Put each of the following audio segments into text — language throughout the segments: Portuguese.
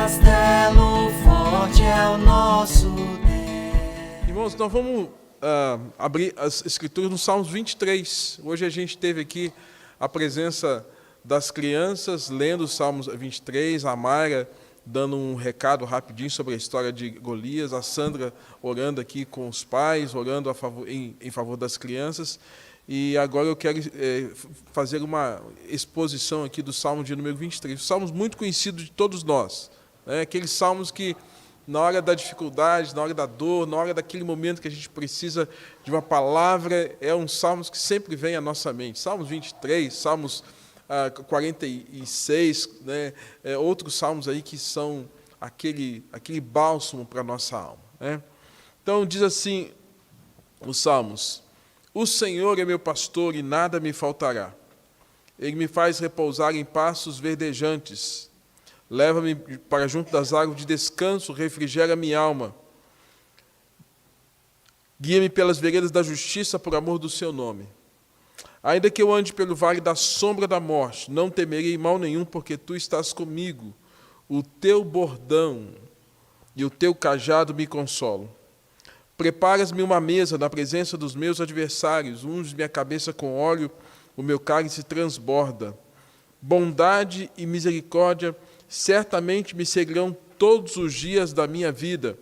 castelo forte é o nosso Deus. Irmãos, nós vamos abrir as escrituras no Salmos 23. Hoje a gente teve aqui a presença das crianças lendo os Salmos 23, a Mayra dando um recado rapidinho sobre a história de Golias, a Sandra orando aqui com os pais, orando em favor das crianças. E agora eu quero fazer uma exposição aqui do Salmo de número 23. Salmos muito conhecidos de todos nós, né? Aqueles salmos que, na hora da dificuldade, na hora da dor, na hora daquele momento que a gente precisa de uma palavra, é um salmos que sempre vem à nossa mente. Salmos 23, Salmos 46, né? Outros salmos aí que são aquele bálsamo para a nossa alma, né? Então, diz assim os salmos: o Senhor é meu pastor e nada me faltará. Ele me faz repousar em pastos verdejantes. Leva-me para junto das águas de descanso, refrigera minha alma. Guia-me pelas veredas da justiça por amor do seu nome. Ainda que eu ande pelo vale da sombra da morte, não temerei mal nenhum, porque tu estás comigo. O teu bordão e o teu cajado me consolam. Preparas-me uma mesa na presença dos meus adversários, unges minha cabeça com óleo, o meu cálice transborda. Bondade e misericórdia certamente me seguirão todos os dias da minha vida,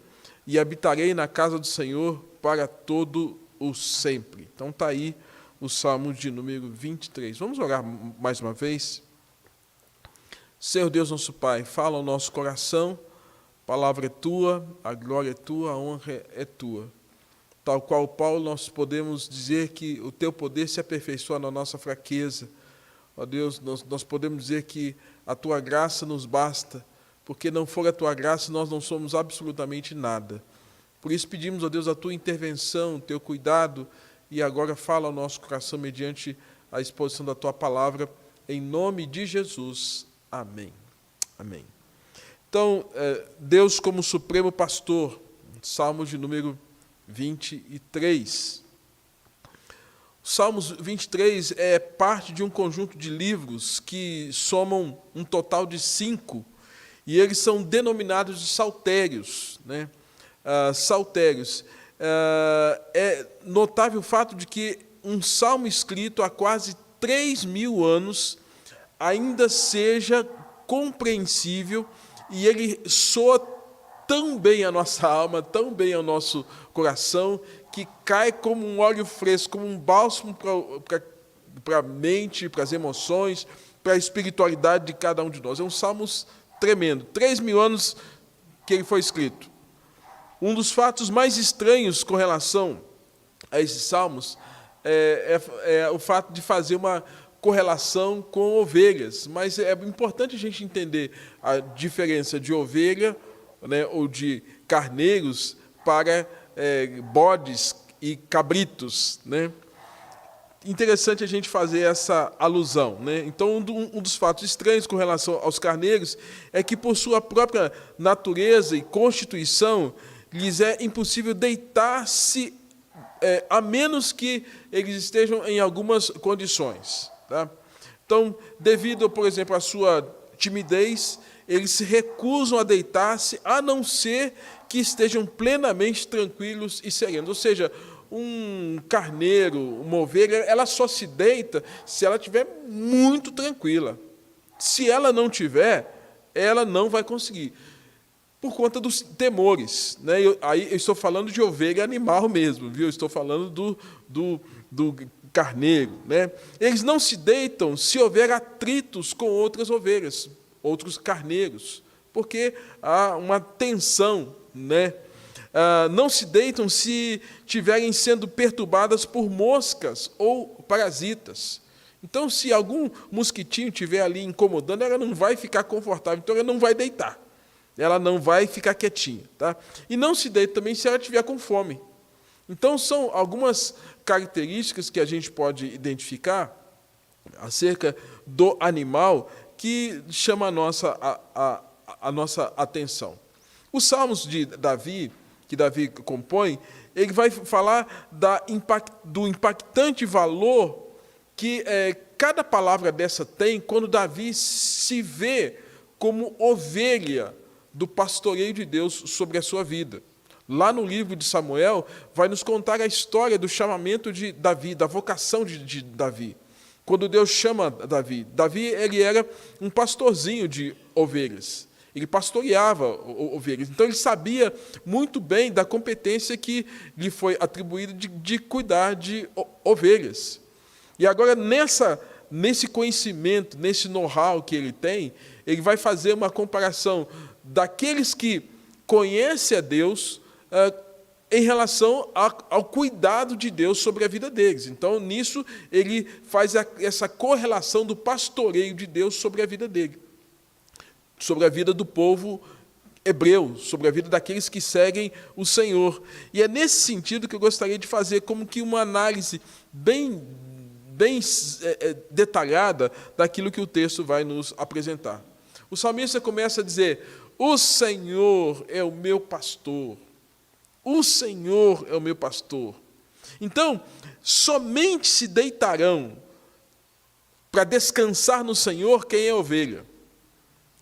e habitarei na casa do Senhor para todo o sempre. Então está aí o Salmo de número 23. Vamos orar mais uma vez? Senhor Deus, nosso Pai, fala ao nosso coração. A palavra é tua, a glória é tua, a honra é tua. Tal qual Paulo, nós podemos dizer que o teu poder se aperfeiçoa na nossa fraqueza. Ó Deus, nós podemos dizer que a tua graça nos basta, porque não for a tua graça, nós não somos absolutamente nada. Por isso pedimos, ó Deus, a tua intervenção, o teu cuidado, e agora fala ao nosso coração mediante a exposição da tua palavra, em nome de Jesus. Amém. Amém. Então, Deus como supremo pastor, Salmo de número 23. O Salmos 23 é parte de um conjunto de livros que somam um total de 5, e eles são denominados de saltérios, né? Saltérios. É notável o fato de que um salmo escrito há quase 3.000 anos ainda seja compreensível, e ele soa tão bem à nossa alma, tão bem ao nosso coração, que cai como um óleo fresco, como um bálsamo para a mente, para as emoções, para a espiritualidade de cada um de nós. É um salmo tremendo. 3.000 anos que ele foi escrito. Um dos fatos mais estranhos com relação a esses salmos é o fato de fazer uma correlação com ovelhas. Mas é importante a gente entender a diferença de ovelha, né, ou de carneiros para bodes e cabritos, né? Interessante a gente fazer essa alusão, né? Então, um dos fatos estranhos com relação aos carneiros é que, por sua própria natureza e constituição, lhes é impossível deitar-se, a menos que eles estejam em algumas condições, tá? Então, devido, por exemplo, à sua timidez, eles se recusam a deitar-se, a não ser que estejam plenamente tranquilos e serenos. Ou seja, um carneiro, uma ovelha, ela só se deita se ela estiver muito tranquila. Se ela não tiver, ela não vai conseguir, por conta dos temores, né? Aí eu estou falando de ovelha animal mesmo, viu? Eu estou falando do carneiro, né? Eles não se deitam se houver atritos com outras ovelhas, outros carneiros, porque há uma tensão, né? Não se deitam se estiverem sendo perturbadas por moscas ou parasitas. Então, se algum mosquitinho estiver ali incomodando, ela não vai ficar confortável, então ela não vai deitar, ela não vai ficar quietinha, tá? E não se deita também se ela estiver com fome. Então, são algumas características que a gente pode identificar acerca do animal que chama a nossa atenção. Os Salmos de Davi, que Davi compõe, ele vai falar do impactante valor que cada palavra dessa tem quando Davi se vê como ovelha do pastoreio de Deus sobre a sua vida. Lá no livro de Samuel, vai nos contar a história do chamamento de Davi, da vocação de Davi. Quando Deus chama Davi, ele era um pastorzinho de ovelhas. Ele pastoreava ovelhas. Então, ele sabia muito bem da competência que lhe foi atribuída de cuidar de ovelhas. E agora, nesse conhecimento, nesse know-how que ele tem, ele vai fazer uma comparação daqueles que conhecem a Deus em relação ao cuidado de Deus sobre a vida deles. Então, nisso, ele faz essa correlação do pastoreio de Deus sobre a vida dele, sobre a vida do povo hebreu, sobre a vida daqueles que seguem o Senhor. E é nesse sentido que eu gostaria de fazer como que uma análise bem detalhada daquilo que o texto vai nos apresentar. O salmista começa a dizer: o Senhor é o meu pastor. O Senhor é o meu pastor. Então, somente se deitarão para descansar no Senhor quem é ovelha.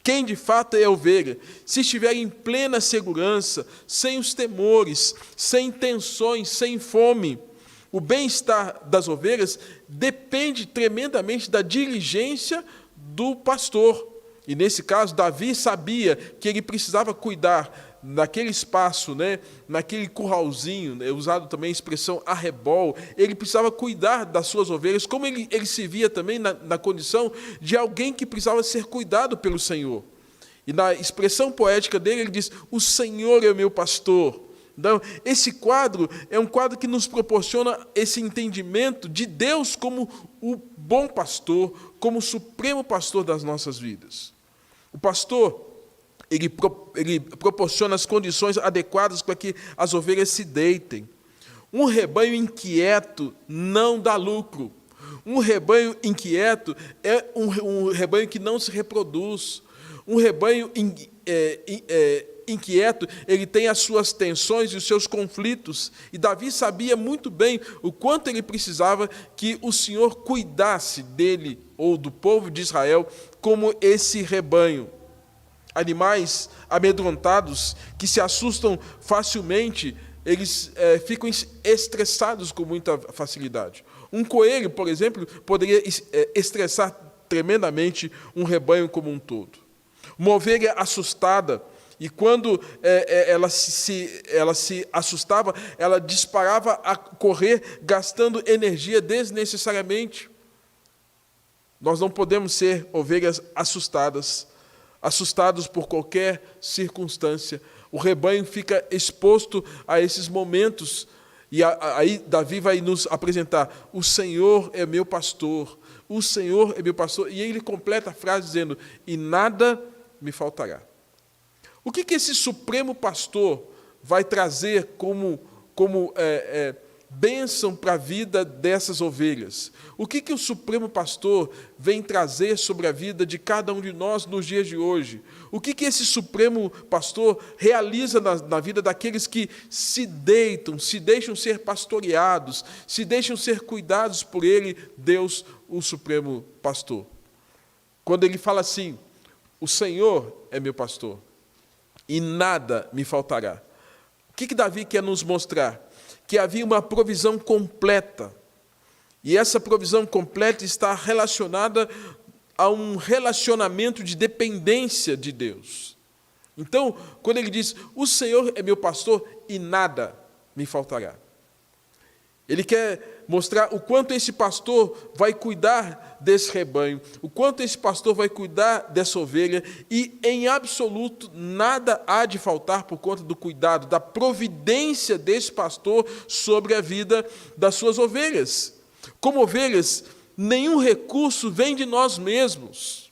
Quem de fato é ovelha, se estiver em plena segurança, sem os temores, sem tensões, sem fome. O bem-estar das ovelhas depende tremendamente da diligência do pastor. E nesse caso, Davi sabia que ele precisava cuidar naquele espaço, naquele curralzinho, usado também a expressão arrebol, ele precisava cuidar das suas ovelhas, como ele se via também na condição de alguém que precisava ser cuidado pelo Senhor. E na expressão poética dele, ele diz: o Senhor é o meu pastor. Então, esse quadro é um quadro que nos proporciona esse entendimento de Deus como o bom pastor, como o supremo pastor das nossas vidas. O pastor, ele proporciona as condições adequadas para que as ovelhas se deitem. Um rebanho inquieto não dá lucro. Um rebanho inquieto é um rebanho que não se reproduz. Um rebanho inquieto, ele tem as suas tensões e os seus conflitos. E Davi sabia muito bem o quanto ele precisava que o Senhor cuidasse dele ou do povo de Israel como esse rebanho. Animais amedrontados, que se assustam facilmente, eles ficam estressados com muita facilidade. Um coelho, por exemplo, poderia estressar tremendamente um rebanho como um todo. Uma ovelha assustada, e quando ela se assustava, ela disparava a correr, gastando energia desnecessariamente. Nós não podemos ser ovelhas assustados por qualquer circunstância. O rebanho fica exposto a esses momentos. E aí Davi vai nos apresentar: o Senhor é meu pastor, o Senhor é meu pastor. E aí ele completa a frase dizendo: e nada me faltará. O que esse supremo pastor vai trazer como bênção para a vida dessas ovelhas? O que o supremo pastor vem trazer sobre a vida de cada um de nós nos dias de hoje? O que esse supremo pastor realiza na vida daqueles que se deixam ser pastoreados, se deixam ser cuidados por ele, Deus, o supremo pastor? Quando ele fala assim: o Senhor é meu pastor, e nada me faltará. O que Davi quer nos mostrar? Que havia uma provisão completa. E essa provisão completa está relacionada a um relacionamento de dependência de Deus. Então, quando ele diz: o Senhor é meu pastor e nada me faltará, ele quer mostrar o quanto esse pastor vai cuidar desse rebanho, o quanto esse pastor vai cuidar dessa ovelha, e em absoluto nada há de faltar por conta do cuidado, da providência desse pastor sobre a vida das suas ovelhas. Como ovelhas, nenhum recurso vem de nós mesmos,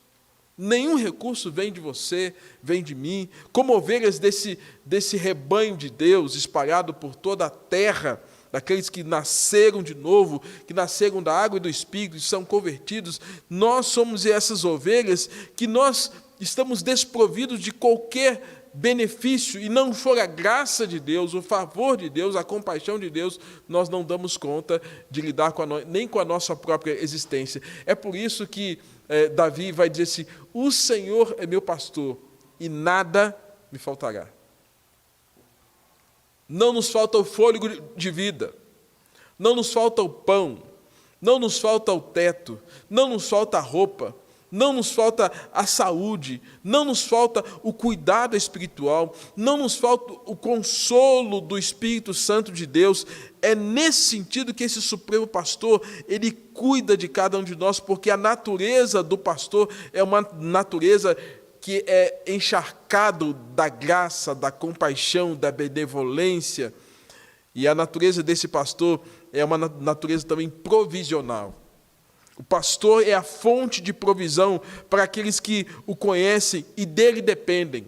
nenhum recurso vem de você, vem de mim. Como ovelhas desse rebanho de Deus espalhado por toda a terra, daqueles que nasceram de novo, que nasceram da água e do Espírito e são convertidos, nós somos essas ovelhas que nós estamos desprovidos de qualquer benefício, e não for a graça de Deus, o favor de Deus, a compaixão de Deus, nós não damos conta de lidar nem com a nossa própria existência. É por isso que Davi vai dizer assim: o Senhor é meu pastor e nada me faltará. Não nos falta o fôlego de vida, não nos falta o pão, não nos falta o teto, não nos falta a roupa, não nos falta a saúde, não nos falta o cuidado espiritual, não nos falta o consolo do Espírito Santo de Deus. É nesse sentido que esse Supremo Pastor, ele cuida de cada um de nós, porque a natureza do pastor é uma natureza que é encharcado da graça, da compaixão, da benevolência. E a natureza desse pastor é uma natureza também provisional. O pastor é a fonte de provisão para aqueles que o conhecem e dele dependem.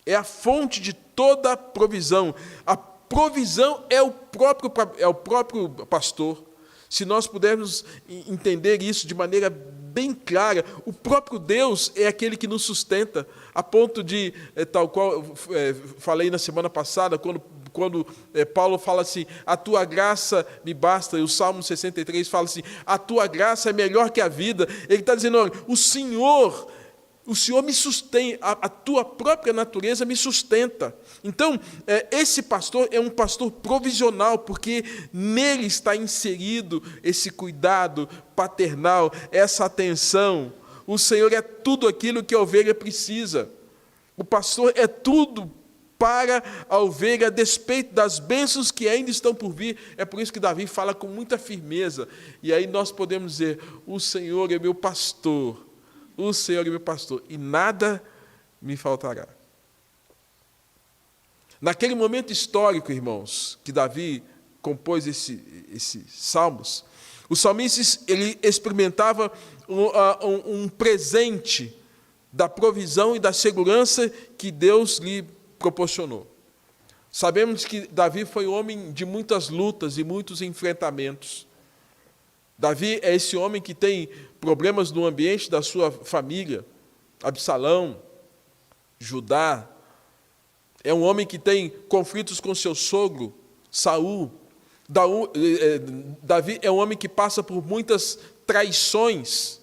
É a fonte de toda a provisão. A provisão é o próprio pastor. Se nós pudermos entender isso de maneira bem clara, o próprio Deus é aquele que nos sustenta, a ponto de, tal qual falei na semana passada, quando Paulo fala assim, a tua graça me basta, e o Salmo 63 fala assim, a tua graça é melhor que a vida. Ele está dizendo, olha, o Senhor me sustém, a tua própria natureza me sustenta. Então, esse pastor é um pastor provisional, porque nele está inserido esse cuidado paternal, essa atenção. O Senhor é tudo aquilo que a ovelha precisa. O pastor é tudo para a ovelha, a despeito das bênçãos que ainda estão por vir. É por isso que Davi fala com muita firmeza. E aí nós podemos dizer, o Senhor é meu pastor, o Senhor é meu pastor, e nada me faltará. Naquele momento histórico, irmãos, que Davi compôs esses salmos, o salmista ele experimentava um presente da provisão e da segurança que Deus lhe proporcionou. Sabemos que Davi foi um homem de muitas lutas e muitos enfrentamentos. Davi é esse homem que tem problemas no ambiente da sua família, Absalão, Judá. É um homem que tem conflitos com seu sogro, Saul. Davi é um homem que passa por muitas traições,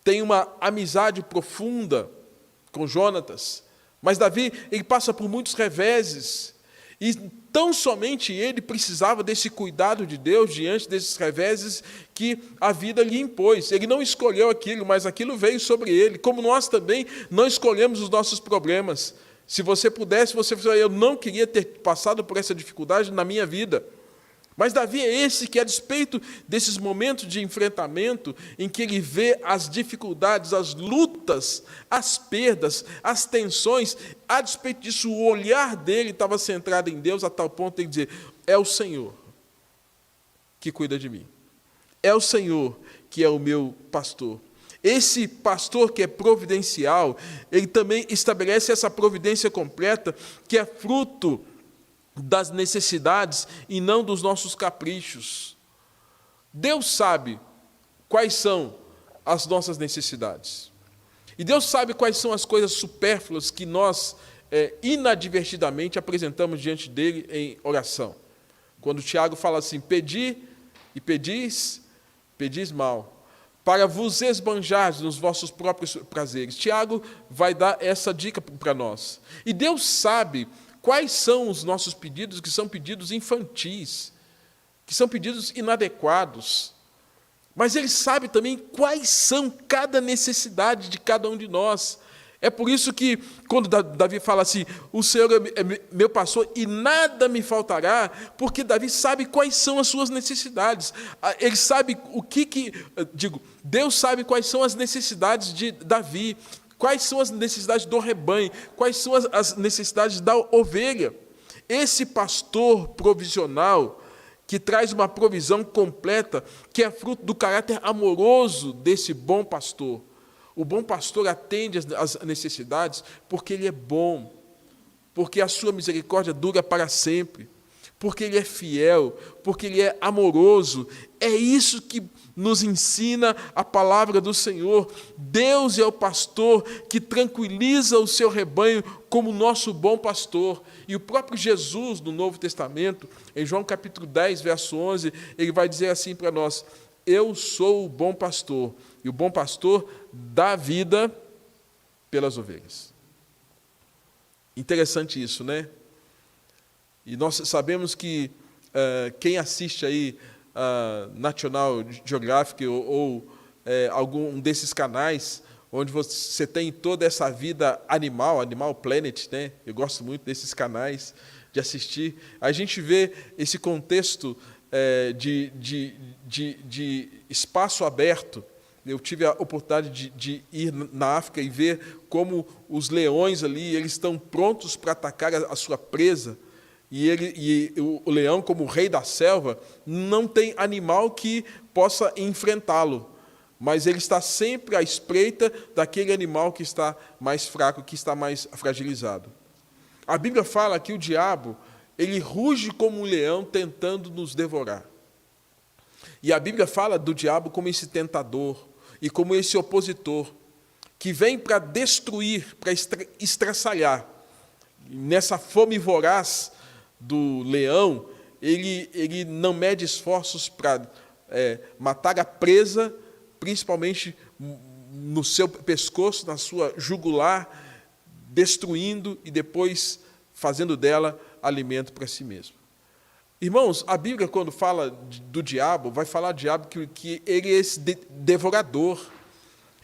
tem uma amizade profunda com Jonatas, mas Davi ele passa por muitos reveses, e tão somente ele precisava desse cuidado de Deus diante desses reveses que a vida lhe impôs. Ele não escolheu aquilo, mas aquilo veio sobre ele, como nós também não escolhemos os nossos problemas. Se você pudesse, você falaria, eu não queria ter passado por essa dificuldade na minha vida. Mas Davi é esse que, a despeito desses momentos de enfrentamento, em que ele vê as dificuldades, as lutas, as perdas, as tensões, a despeito disso, o olhar dele estava centrado em Deus, a tal ponto de dizer, é o Senhor que cuida de mim. É o Senhor que é o meu pastor. Esse pastor que é providencial, ele também estabelece essa providência completa, que é fruto das necessidades e não dos nossos caprichos. Deus sabe quais são as nossas necessidades. E Deus sabe quais são as coisas supérfluas que nós inadvertidamente apresentamos diante dele em oração. Quando Tiago fala assim, pedi e pedis mal, para vos esbanjar nos vossos próprios prazeres. Tiago vai dar essa dica para nós. E Deus sabe quais são os nossos pedidos, que são pedidos infantis, que são pedidos inadequados. Mas Ele sabe também quais são cada necessidade de cada um de nós. É por isso que, quando Davi fala assim, o Senhor é meu pastor e nada me faltará, porque Davi sabe quais são as suas necessidades. Ele sabe Deus sabe quais são as necessidades de Davi, quais são as necessidades do rebanho, quais são as necessidades da ovelha. Esse pastor provisional, que traz uma provisão completa, que é fruto do caráter amoroso desse bom pastor. O bom pastor atende às necessidades porque ele é bom, porque a sua misericórdia dura para sempre, porque ele é fiel, porque ele é amoroso. É isso que nos ensina a palavra do Senhor. Deus é o pastor que tranquiliza o seu rebanho como nosso bom pastor. E o próprio Jesus, no Novo Testamento, em João capítulo 10, verso 11, ele vai dizer assim para nós, eu sou o bom pastor, e o bom pastor dá vida pelas ovelhas. Interessante isso, né? E nós sabemos que quem assiste aí National Geographic ou algum desses canais, onde você tem toda essa vida animal, Animal Planet, né? Eu gosto muito desses canais de assistir. A gente vê esse contexto de espaço aberto. Eu tive a oportunidade de ir na África e ver como os leões ali, eles estão prontos para atacar a sua presa. E o leão, como o rei da selva, não tem animal que possa enfrentá-lo. Mas ele está sempre à espreita daquele animal que está mais fraco, que está mais fragilizado. A Bíblia fala que o diabo, ele ruge como um leão tentando nos devorar. E a Bíblia fala do diabo como esse tentador e como esse opositor, que vem para destruir, para estraçalhar. Nessa fome voraz do leão, ele não mede esforços para matar a presa, principalmente no seu pescoço, na sua jugular, destruindo e depois fazendo dela alimento para si mesmo. Irmãos, a Bíblia, quando fala do diabo, vai falar do diabo que ele é esse devorador,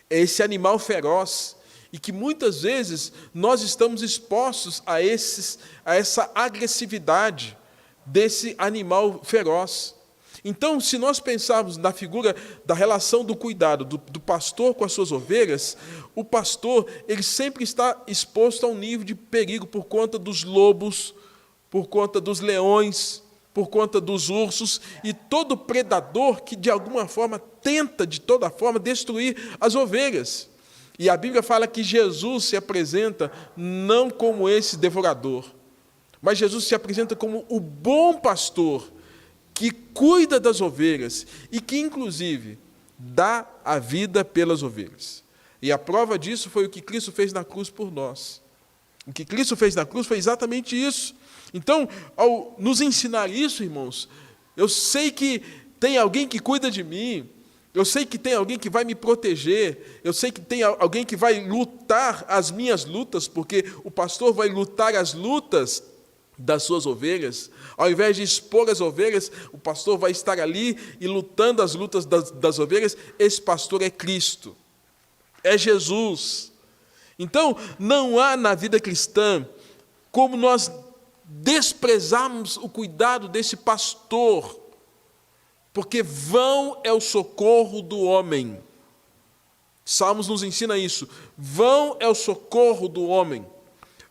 é esse animal feroz, e que muitas vezes nós estamos expostos a essa agressividade desse animal feroz. Então, se nós pensarmos na figura da relação do cuidado do pastor com as suas ovelhas, o pastor ele sempre está exposto a um nível de perigo por conta dos lobos, por conta dos leões, por conta dos ursos e todo predador que, de alguma forma, tenta, de toda forma, destruir as ovelhas. E a Bíblia fala que Jesus se apresenta não como esse devorador, mas Jesus se apresenta como o bom pastor que cuida das ovelhas e que, inclusive, dá a vida pelas ovelhas. E a prova disso foi o que Cristo fez na cruz por nós. O que Cristo fez na cruz foi exatamente isso. Então, ao nos ensinar isso, irmãos, eu sei que tem alguém que cuida de mim, eu sei que tem alguém que vai me proteger, eu sei que tem alguém que vai lutar as minhas lutas, porque o pastor vai lutar as lutas das suas ovelhas. Ao invés de expor as ovelhas, o pastor vai estar ali e lutando as lutas das ovelhas. Esse pastor é Cristo, é Jesus. Então, não há na vida cristã como nós desprezarmos o cuidado desse pastor, porque vão é o socorro do homem. Salmos nos ensina isso. Vão é o socorro do homem.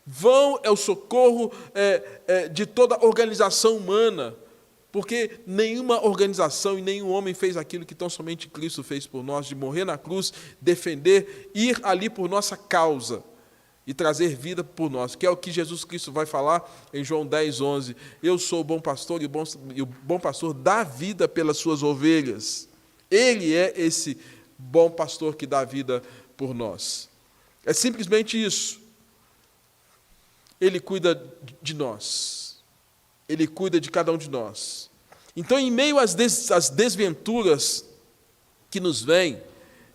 Vão é o socorro de toda organização humana, porque nenhuma organização e nenhum homem fez aquilo que tão somente Cristo fez por nós, de morrer na cruz, defender, ir ali por nossa causa e trazer vida por nós, que é o que Jesus Cristo vai falar em João 10, 11. Eu sou o bom pastor e o bom pastor dá vida pelas suas ovelhas. Ele é esse bom pastor que dá vida por nós. É simplesmente isso. Ele cuida de nós. Ele cuida de cada um de nós. Então, em meio às desventuras que nos vêm,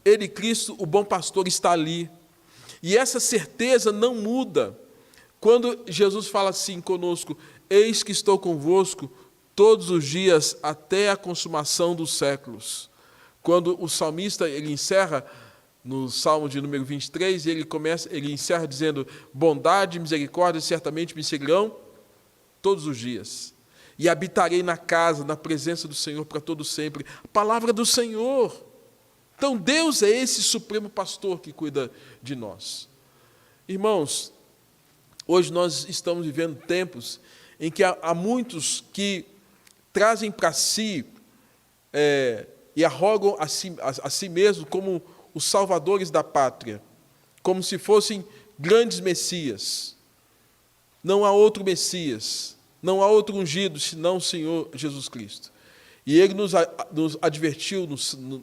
Ele, Cristo, o bom pastor, está ali. E essa certeza não muda. Quando Jesus fala assim conosco, eis que estou convosco todos os dias até a consumação dos séculos. Quando o salmista ele encerra no Salmo de número 23, ele encerra dizendo, bondade e misericórdia certamente me seguirão todos os dias. E habitarei na casa, na presença do Senhor para todo sempre. A palavra do Senhor. Então, Deus é esse supremo pastor que cuida de nós. Irmãos, hoje nós estamos vivendo tempos em que há muitos que trazem para si e arrogam a si mesmos como os salvadores da pátria, como se fossem grandes messias. Não há outro Messias, não há outro ungido, senão o Senhor Jesus Cristo. E ele nos advertiu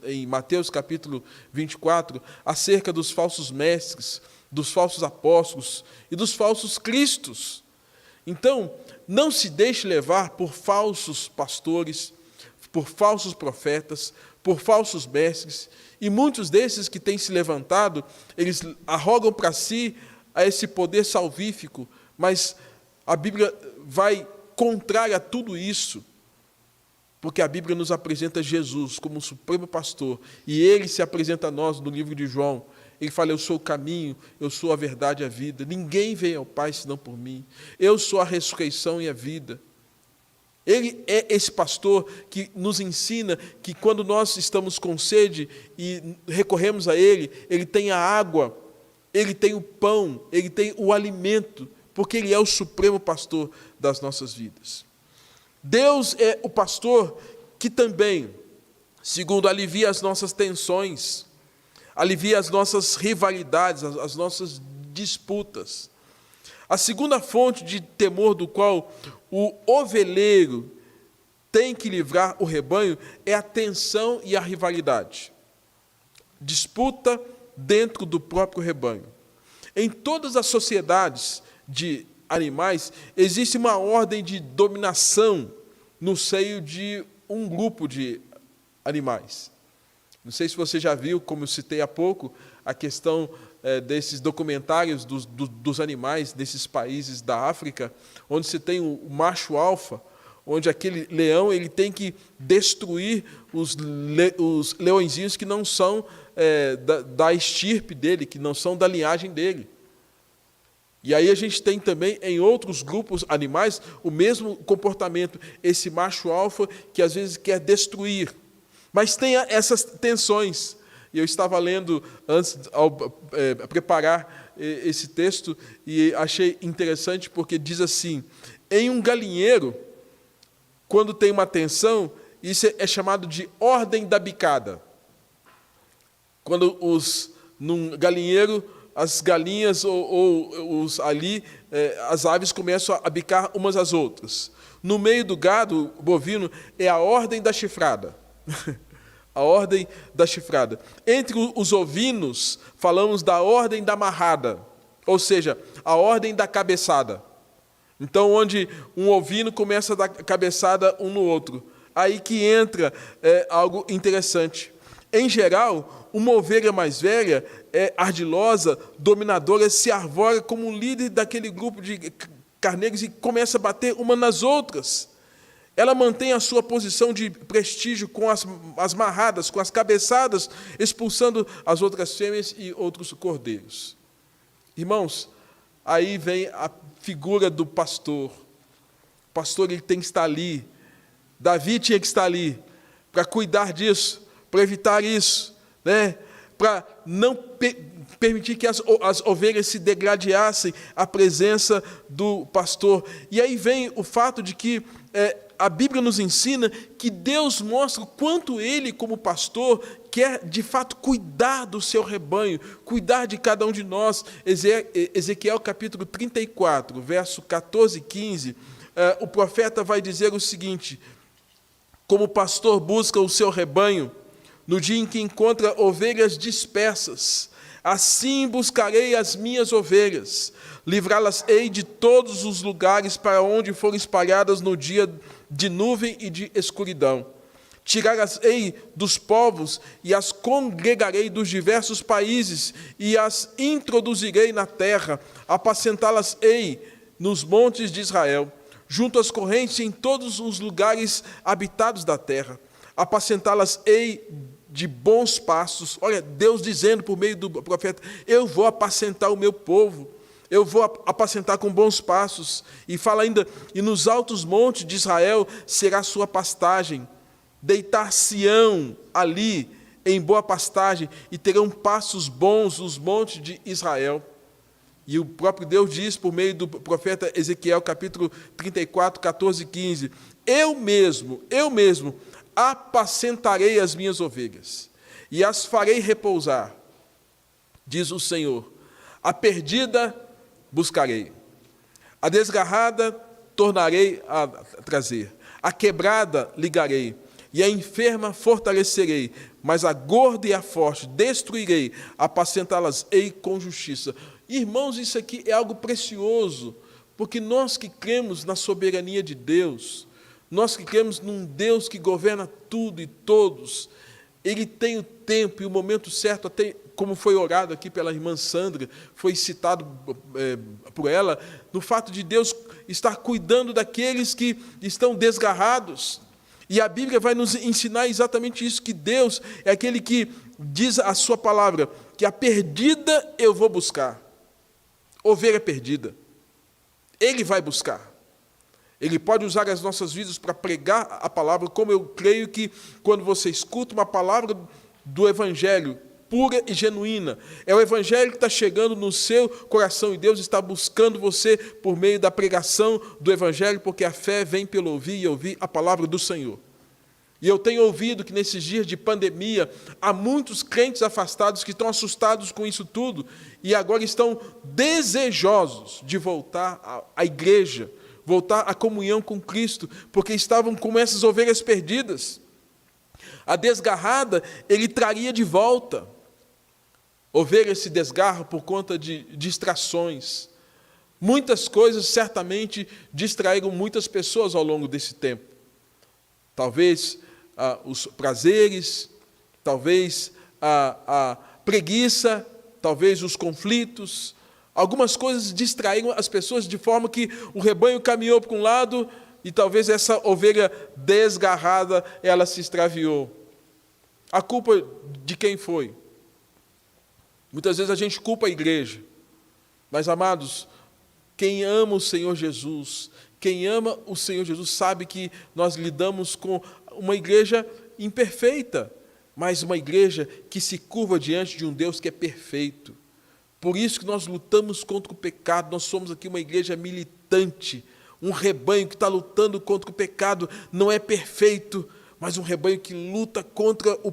em Mateus capítulo 24, acerca dos falsos mestres, dos falsos apóstolos e dos falsos cristos. Então, não se deixe levar por falsos pastores, por falsos profetas, por falsos mestres, e muitos desses que têm se levantado, eles arrogam para si a esse poder salvífico, Mas a Bíblia vai contrária a tudo isso, porque a Bíblia nos apresenta Jesus como o supremo pastor, e ele se apresenta a nós no livro de João. Ele fala: eu sou o caminho, eu sou a verdade e a vida. Ninguém vem ao Pai senão por mim. Eu sou a ressurreição e a vida. Ele é esse pastor que nos ensina que quando nós estamos com sede e recorremos a Ele, Ele tem a água, Ele tem o pão, Ele tem o alimento, porque Ele é o supremo pastor das nossas vidas. Deus é o pastor que também, segundo, alivia as nossas tensões, alivia as nossas rivalidades, as nossas disputas. A segunda fonte de temor do qual o ovelheiro tem que livrar o rebanho é a tensão e a rivalidade. Disputa dentro do próprio rebanho. Em todas as sociedades de animais, existe uma ordem de dominação no seio de um grupo de animais. Não sei se você já viu, como eu citei há pouco, a questão desses documentários dos animais desses países da África, onde se tem o macho alfa, onde aquele leão ele tem que destruir os leõezinhos que não são da estirpe dele, que não são da linhagem dele. E aí a gente tem também em outros grupos animais o mesmo comportamento, esse macho alfa que às vezes quer destruir. Mas tem essas tensões. E eu estava lendo antes, ao preparar esse texto, e achei interessante porque diz assim: em um galinheiro, quando tem uma tensão, isso é chamado de ordem da bicada. Quando num galinheiro, as galinhas as aves começam a bicar umas às outras. No meio do gado bovino é a ordem da chifrada. A ordem da chifrada. Entre os ovinos, falamos da ordem da marrada, ou seja, a ordem da cabeçada. Então, onde um ovino começa a dar cabeçada um no outro. Aí que entra algo interessante. Em geral, uma ovelha mais velha, ardilosa, dominadora, se arvora como um líder daquele grupo de carneiros e começa a bater uma nas outras. Ela mantém a sua posição de prestígio com as marradas, com as cabeçadas, expulsando as outras fêmeas e outros cordeiros. Irmãos, aí vem a figura do pastor. O pastor ele tem que estar ali. Davi tinha que estar ali para cuidar disso, para evitar isso, né? Para não permitir que as ovelhas se degladiassem à presença do pastor. E aí vem o fato de que a Bíblia nos ensina que Deus mostra o quanto Ele, como pastor, quer de fato cuidar do seu rebanho, cuidar de cada um de nós. Ezequiel capítulo 34, verso 14 e 15, o profeta vai dizer o seguinte: como o pastor busca o seu rebanho, no dia em que encontra ovelhas dispersas, assim buscarei as minhas ovelhas, livrá-las-ei de todos os lugares para onde forem espalhadas no dia de nuvem e de escuridão. Tirá-las-ei dos povos e as congregarei dos diversos países e as introduzirei na terra, apacentá-las-ei nos montes de Israel, junto às correntes em todos os lugares habitados da terra. Apacentá-las-ei de bons pastos. Olha, Deus dizendo por meio do profeta: eu vou apacentar o meu povo, eu vou apacentar com bons pastos. E fala ainda: e nos altos montes de Israel será sua pastagem. Deitar-se-ão ali em boa pastagem e terão pastos bons os montes de Israel. E o próprio Deus diz por meio do profeta Ezequiel, capítulo 34, 14 e 15: eu mesmo apacentarei as minhas ovelhas e as farei repousar, diz o Senhor. A perdida buscarei, a desgarrada tornarei a trazer, a quebrada ligarei, e a enferma fortalecerei, mas a gorda e a forte destruirei, apacentá-las-ei com justiça. Irmãos, isso aqui é algo precioso, porque nós que cremos na soberania de Deus, nós que cremos num Deus que governa tudo e todos, Ele tem o tempo e o momento certo, até como foi orado aqui pela irmã Sandra, foi citado por ela, no fato de Deus estar cuidando daqueles que estão desgarrados. E a Bíblia vai nos ensinar exatamente isso, que Deus é aquele que diz a sua palavra, que a perdida eu vou buscar. Ovelha perdida. Ele vai buscar. Ele pode usar as nossas vidas para pregar a palavra, como eu creio que quando você escuta uma palavra do Evangelho, pura e genuína, é o Evangelho que está chegando no seu coração, e Deus está buscando você por meio da pregação do Evangelho, porque a fé vem pelo ouvir e ouvir a palavra do Senhor. E eu tenho ouvido que nesses dias de pandemia, há muitos crentes afastados que estão assustados com isso tudo, e agora estão desejosos de voltar à igreja, voltar à comunhão com Cristo, porque estavam como essas ovelhas perdidas. A desgarrada, ele traria de volta. Ovelha se desgarra por conta de distrações. Muitas coisas certamente distraíram muitas pessoas ao longo desse tempo. Talvez os prazeres, talvez a preguiça, talvez os conflitos. Algumas coisas distraíram as pessoas de forma que o rebanho caminhou para um lado e talvez essa ovelha desgarrada, ela se extraviou. A culpa de quem foi? Muitas vezes a gente culpa a igreja. Mas, amados, quem ama o Senhor Jesus, quem ama o Senhor Jesus sabe que nós lidamos com uma igreja imperfeita, mas uma igreja que se curva diante de um Deus que é perfeito. Por isso que nós lutamos contra o pecado, nós somos aqui uma igreja militante, um rebanho que está lutando contra o pecado, não é perfeito, mas um rebanho que luta contra o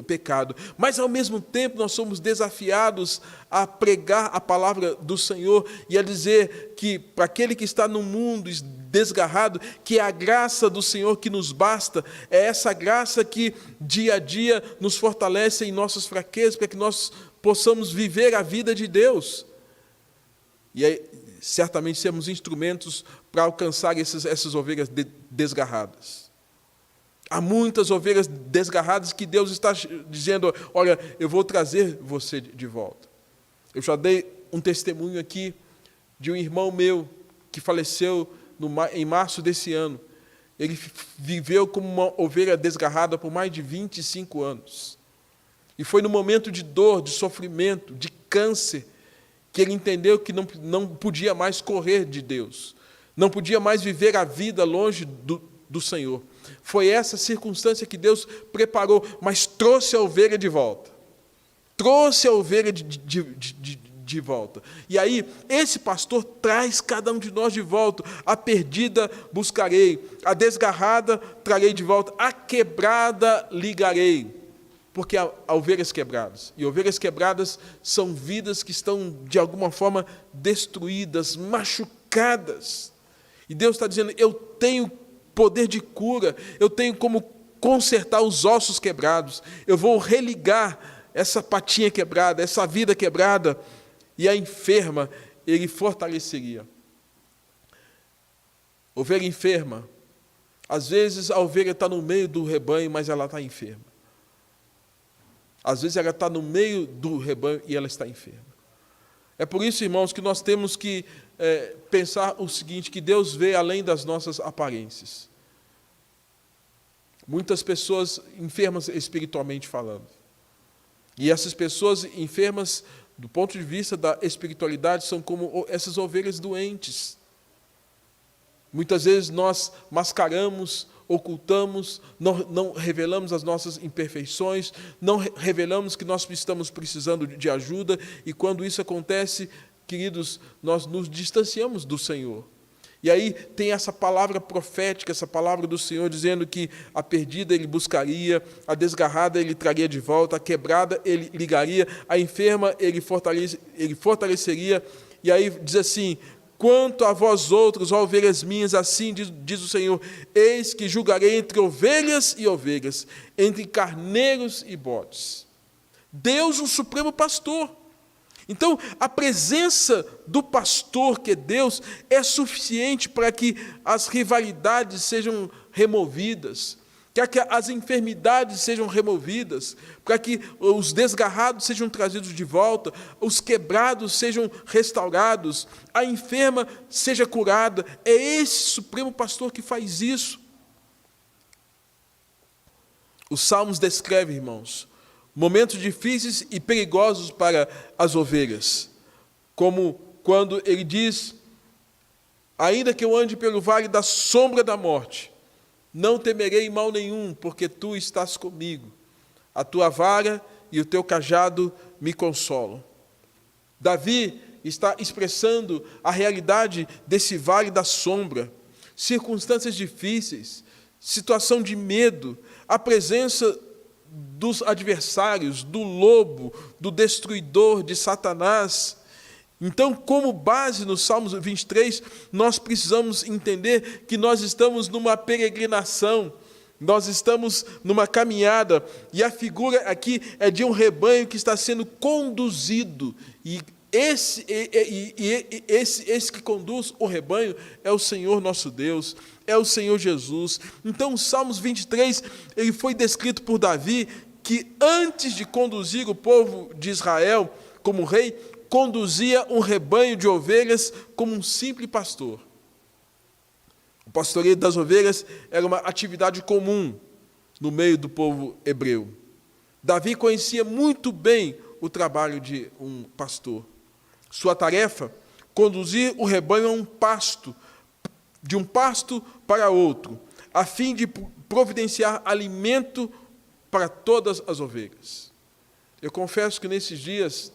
pecado. Mas, ao mesmo tempo, nós somos desafiados a pregar a palavra do Senhor e a dizer que, para aquele que está no mundo desgarrado, que é a graça do Senhor que nos basta, é essa graça que, dia a dia, nos fortalece em nossas fraquezas, para que nós possamos viver a vida de Deus. E aí, certamente sermos instrumentos para alcançar essas ovelhas desgarradas. Há muitas ovelhas desgarradas que Deus está dizendo, olha, eu vou trazer você de volta. Eu já dei um testemunho aqui de um irmão meu que faleceu em março desse ano. Ele viveu como uma ovelha desgarrada por mais de 25 anos. E foi no momento de dor, de sofrimento, de câncer, que ele entendeu que não podia mais correr de Deus, não podia mais viver a vida longe do Senhor. Foi essa circunstância que Deus preparou, mas trouxe a ovelha de volta. Trouxe a ovelha de volta. E aí, esse pastor traz cada um de nós de volta. A perdida buscarei, a desgarrada trarei de volta, a quebrada ligarei. Porque há ovelhas quebradas. E ovelhas quebradas são vidas que estão, de alguma forma, destruídas, machucadas. E Deus está dizendo, eu tenho poder de cura, eu tenho como consertar os ossos quebrados, eu vou religar essa patinha quebrada, essa vida quebrada, e a enferma, ele fortaleceria. Ovelha enferma, às vezes a ovelha está no meio do rebanho, mas ela está enferma. Às vezes ela está no meio do rebanho e ela está enferma. É por isso, irmãos, que nós temos que pensar o seguinte, que Deus vê além das nossas aparências. Muitas pessoas enfermas espiritualmente falando. E essas pessoas enfermas, do ponto de vista da espiritualidade, são como essas ovelhas doentes. Muitas vezes nós mascaramos, ocultamos, não revelamos as nossas imperfeições, não revelamos que nós estamos precisando de ajuda, e quando isso acontece, queridos, nós nos distanciamos do Senhor. E aí tem essa palavra profética, essa palavra do Senhor, dizendo que a perdida ele buscaria, a desgarrada ele traria de volta, a quebrada ele ligaria, a enferma ele fortaleceria. E aí diz assim, quanto a vós outros, ó ovelhas minhas, assim diz o Senhor, eis que julgarei entre ovelhas e ovelhas, entre carneiros e bodes. Deus, o supremo pastor. Então, a presença do pastor, que é Deus, é suficiente para que as rivalidades sejam removidas, para que as enfermidades sejam removidas, para que os desgarrados sejam trazidos de volta, os quebrados sejam restaurados, a enferma seja curada. É esse Supremo Pastor que faz isso. Os Salmos descrevem, irmãos, momentos difíceis e perigosos para as ovelhas, como quando ele diz: ainda que eu ande pelo vale da sombra da morte, não temerei mal nenhum, porque tu estás comigo. A tua vara e o teu cajado me consolam. Davi está expressando a realidade desse vale da sombra, circunstâncias difíceis, situação de medo, a presença dos adversários, do lobo, do destruidor, de Satanás. Então, como base no Salmos 23, nós precisamos entender que nós estamos numa peregrinação, nós estamos numa caminhada, e a figura aqui é de um rebanho que está sendo conduzido, e esse que conduz o rebanho é o Senhor nosso Deus, é o Senhor Jesus. Então, o Salmos 23, ele foi descrito por Davi, que antes de conduzir o povo de Israel como rei, conduzia um rebanho de ovelhas como um simples pastor. O pastoreio das ovelhas era uma atividade comum no meio do povo hebreu. Davi conhecia muito bem o trabalho de um pastor. Sua tarefa, conduzir o rebanho a um pasto, de um pasto para outro, a fim de providenciar alimento para todas as ovelhas. Eu confesso que nesses dias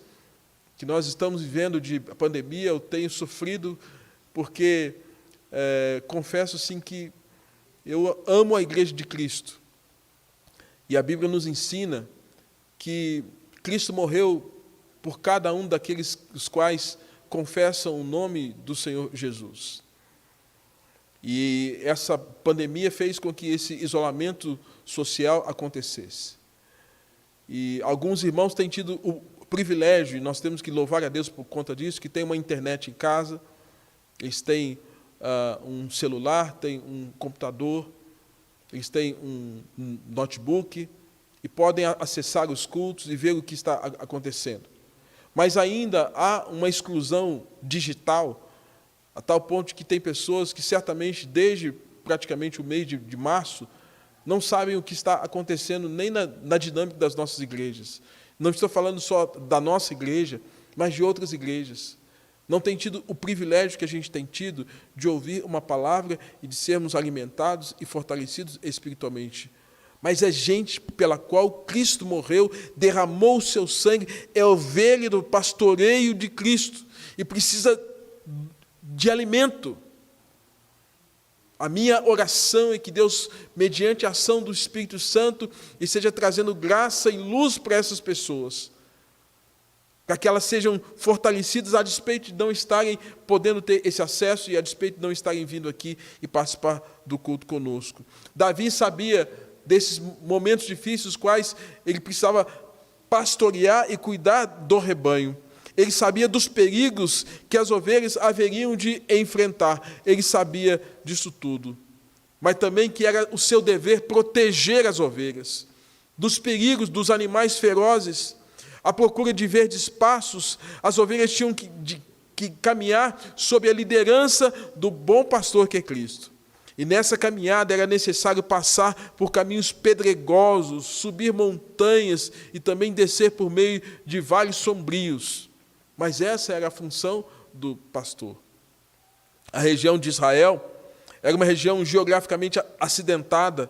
que nós estamos vivendo de pandemia, eu tenho sofrido, porque confesso assim que eu amo a Igreja de Cristo. E a Bíblia nos ensina que Cristo morreu por cada um daqueles os quais confessam o nome do Senhor Jesus. E essa pandemia fez com que esse isolamento social acontecesse. E alguns irmãos têm tido o privilégio, e nós temos que louvar a Deus por conta disso, que tem uma internet em casa, eles têm um celular, têm um computador, eles têm um notebook, e podem acessar os cultos e ver o que está acontecendo. Mas ainda há uma exclusão digital, a tal ponto que tem pessoas que certamente, desde praticamente o mês de março, não sabem o que está acontecendo nem na dinâmica das nossas igrejas. Não estou falando só da nossa igreja, mas de outras igrejas. Não tem tido o privilégio que a gente tem tido de ouvir uma palavra e de sermos alimentados e fortalecidos espiritualmente. Mas é gente pela qual Cristo morreu, derramou o seu sangue, é ovelha do pastoreio de Cristo e precisa de alimento. A minha oração é que Deus, mediante a ação do Espírito Santo, esteja trazendo graça e luz para essas pessoas, para que elas sejam fortalecidas a despeito de não estarem podendo ter esse acesso e a despeito de não estarem vindo aqui e participar do culto conosco. Davi sabia desses momentos difíceis, os quais ele precisava pastorear e cuidar do rebanho. Ele sabia dos perigos que as ovelhas haveriam de enfrentar. Ele sabia disso tudo. Mas também que era o seu dever proteger as ovelhas dos perigos dos animais ferozes. À procura de verdes pastos, as ovelhas tinham que caminhar sob a liderança do bom pastor que é Cristo. E nessa caminhada era necessário passar por caminhos pedregosos, subir montanhas e também descer por meio de vales sombrios. Mas essa era a função do pastor. A região de Israel era uma região geograficamente acidentada,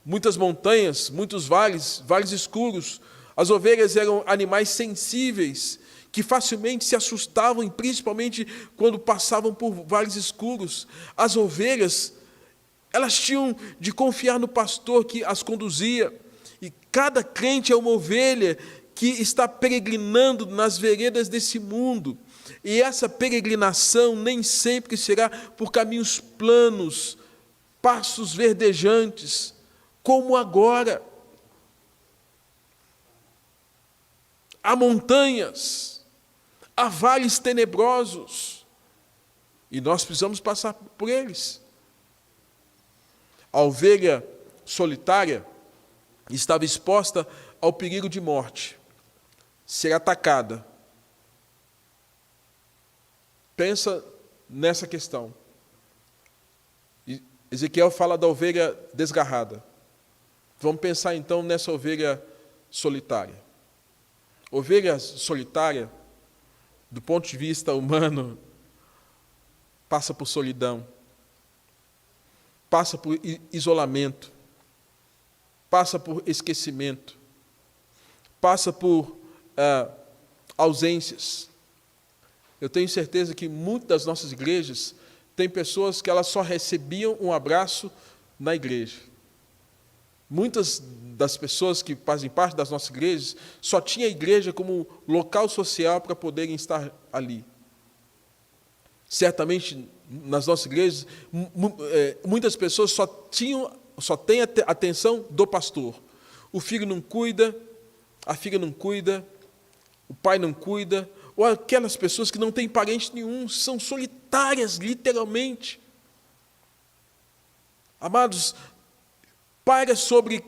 muitas montanhas, muitos vales escuros. As ovelhas eram animais sensíveis, que facilmente se assustavam, e principalmente quando passavam por vales escuros. As ovelhas, elas tinham de confiar no pastor que as conduzia. E cada crente é uma ovelha que está peregrinando nas veredas desse mundo. E essa peregrinação nem sempre será por caminhos planos, passos verdejantes, como agora. Há montanhas, há vales tenebrosos, e nós precisamos passar por eles. A ovelha solitária estava exposta ao perigo de morte, ser atacada. Pensa nessa questão. Ezequiel fala da ovelha desgarrada. Vamos pensar então nessa ovelha solitária. Ovelha solitária, do ponto de vista humano, passa por solidão, passa por isolamento, passa por esquecimento, passa por ausências. Eu tenho certeza que muitas das nossas igrejas tem pessoas que elas só recebiam um abraço na igreja. Muitas das pessoas que fazem parte das nossas igrejas só tinha a igreja como local social para poderem estar ali. Certamente, nas nossas igrejas, muitas pessoas só têm a atenção do pastor. O filho não cuida, a filha não cuida, o pai não cuida, ou aquelas pessoas que não têm parente nenhum, são solitárias, literalmente. Amados, paira sobre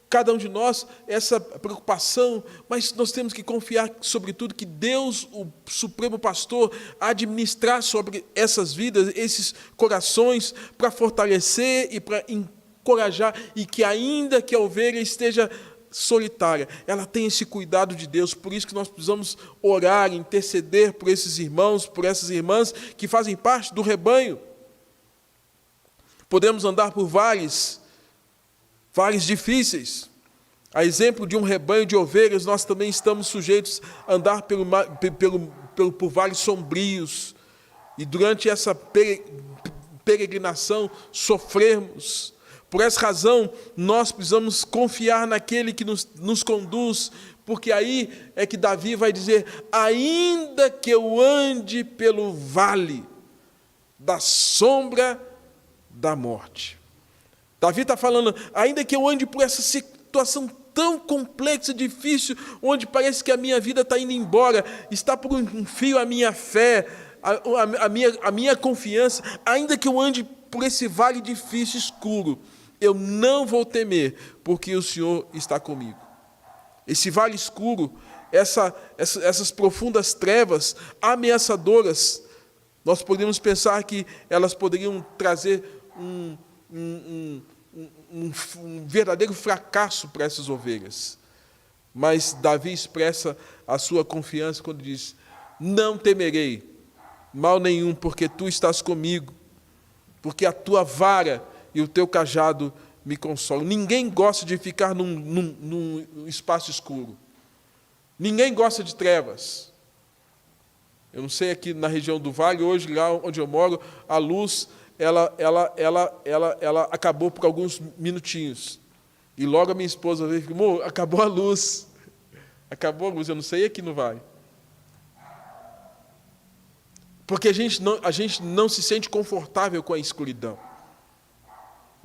cada um de nós essa preocupação, mas nós temos que confiar, sobretudo, que Deus, o Supremo Pastor, administrar sobre essas vidas, esses corações, para fortalecer e para encorajar, e que ainda que a ovelha esteja solitária, ela tem esse cuidado de Deus. Por isso que nós precisamos orar, interceder por esses irmãos, por essas irmãs que fazem parte do rebanho. Podemos andar por vales difíceis. A exemplo de um rebanho de ovelhas, nós também estamos sujeitos a andar por vales sombrios. E durante essa peregrinação, sofrermos. Por essa razão, nós precisamos confiar naquele que nos conduz, porque aí é que Davi vai dizer: ainda que eu ande pelo vale da sombra da morte. Davi está falando, ainda que eu ande por essa situação tão complexa, difícil, onde parece que a minha vida está indo embora, está por um fio a minha fé, a minha confiança, ainda que eu ande por esse vale difícil, escuro, eu não vou temer, porque o Senhor está comigo. Esse vale escuro, essas profundas trevas ameaçadoras, nós podemos pensar que elas poderiam trazer um verdadeiro fracasso para essas ovelhas. Mas Davi expressa a sua confiança quando diz: não temerei mal nenhum, porque tu estás comigo, porque a tua vara e o teu cajado me consolam. Ninguém gosta de ficar num espaço escuro. Ninguém gosta de trevas. Eu não sei, aqui na região do Vale, hoje, lá onde eu moro, a luz ela acabou por alguns minutinhos. E logo a minha esposa veio e falou: amor, acabou a luz. Acabou a luz, eu não sei aqui no Vale. Porque a gente não se sente confortável com a escuridão.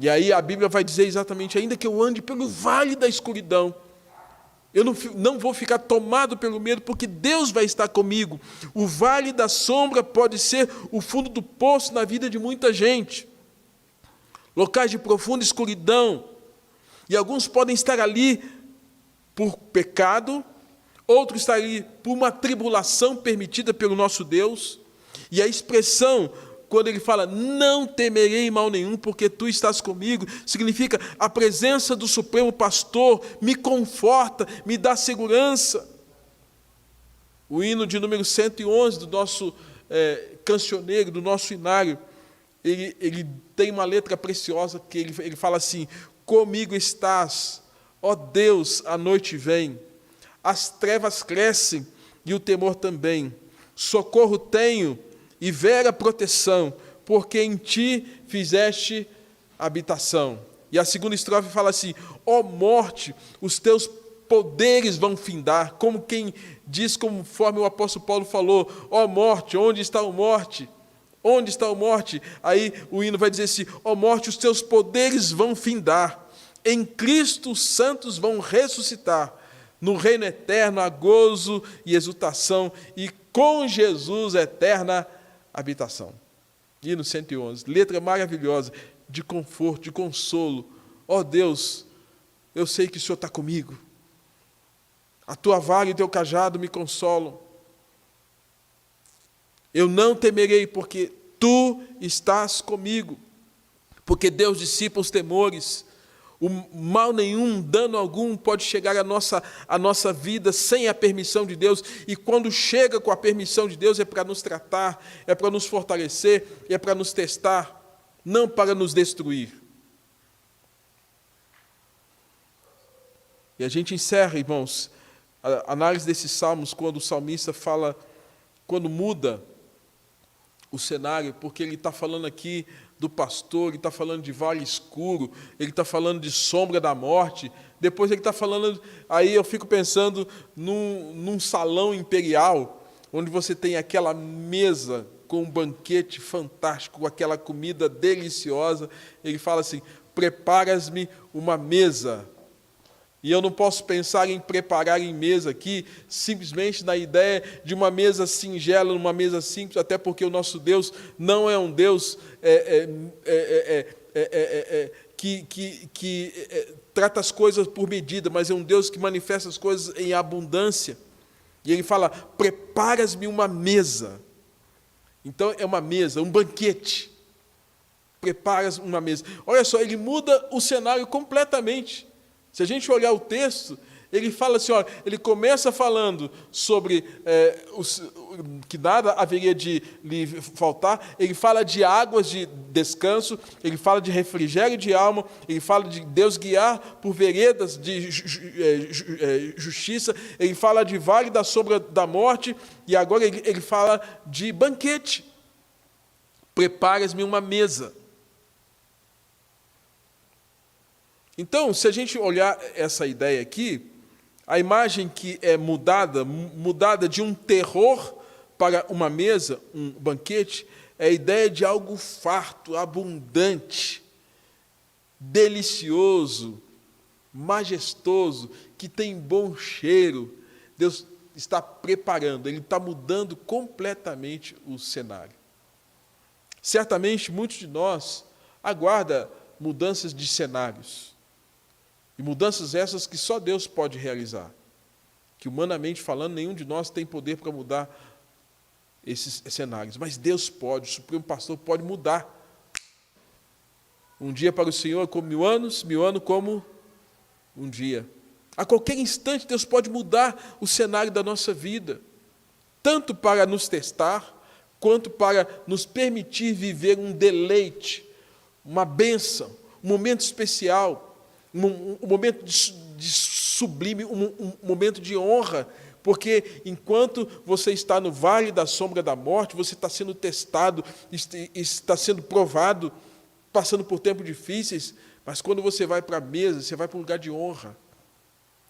E aí a Bíblia vai dizer exatamente: ainda que eu ande pelo vale da escuridão, eu não vou ficar tomado pelo medo, porque Deus vai estar comigo. O vale da sombra pode ser o fundo do poço na vida de muita gente. Locais de profunda escuridão. E alguns podem estar ali por pecado, outros estar ali por uma tribulação permitida pelo nosso Deus. E a expressão, quando ele fala, não temerei mal nenhum, porque tu estás comigo, significa a presença do Supremo Pastor me conforta, me dá segurança. O hino de número 111 do nosso cancioneiro, do nosso hinário, ele tem uma letra preciosa que ele fala assim: comigo estás, ó Deus, a noite vem, as trevas crescem e o temor também. Socorro tenho e vera proteção, porque em ti fizeste habitação. E a segunda estrofe fala assim: ó morte, os teus poderes vão findar, como quem diz, conforme o apóstolo Paulo falou: ó morte, onde está a morte? Onde está a morte? Aí o hino vai dizer assim: ó morte, os teus poderes vão findar, em Cristo os santos vão ressuscitar, no reino eterno há gozo e exultação, e com Jesus eterna habitação. Hino 111, letra maravilhosa, de conforto, de consolo. ó Deus, eu sei que o Senhor está comigo. A tua vara e o teu cajado me consolam. Eu não temerei, porque tu estás comigo. Porque Deus dissipa os temores. O mal nenhum, dano algum pode chegar à nossa vida sem a permissão de Deus. E quando chega com a permissão de Deus, é para nos tratar, é para nos fortalecer, é para nos testar, não para nos destruir. E a gente encerra, irmãos, a análise desses salmos, quando o salmista fala, quando muda o cenário, porque ele está falando aqui do pastor, ele está falando de vale escuro, ele está falando de sombra da morte, depois ele está falando, aí eu fico pensando num salão imperial, onde você tem aquela mesa com um banquete fantástico, com aquela comida deliciosa, ele fala assim, preparas-me uma mesa. E eu não posso pensar em preparar em mesa aqui, simplesmente na ideia de uma mesa singela, uma mesa simples, até porque o nosso Deus não é um Deus que trata as coisas por medida, mas é um Deus que manifesta as coisas em abundância. E ele fala, preparas-me uma mesa. Então é uma mesa, um banquete. Preparas uma mesa. Olha só, ele muda o cenário completamente. Se a gente olhar o texto, ele fala assim, olha, ele começa falando sobre que nada haveria de lhe faltar, ele fala de águas de descanso, ele fala de refrigério de alma, ele fala de Deus guiar por veredas de justiça, ele fala de vale da sombra da morte, e agora ele fala de banquete. Preparas-me uma mesa. Então, se a gente olhar essa ideia aqui, a imagem que é mudada de um terror para uma mesa, um banquete, é a ideia de algo farto, abundante, delicioso, majestoso, que tem bom cheiro. Deus está preparando, Ele está mudando completamente o cenário. Certamente, muitos de nós aguardam mudanças de cenários. E mudanças essas que só Deus pode realizar. Que humanamente falando, nenhum de nós tem poder para mudar esses cenários. Mas Deus pode, o Supremo Pastor pode mudar. Um dia para o Senhor é como 1000 anos, 1000 anos como um dia. A qualquer instante Deus pode mudar o cenário da nossa vida. Tanto para nos testar, quanto para nos permitir viver um deleite, uma bênção, um momento especial, um momento de sublime, um momento de honra, porque enquanto você está no vale da sombra da morte, você está sendo testado, está sendo provado, passando por tempos difíceis, mas quando você vai para a mesa, você vai para um lugar de honra,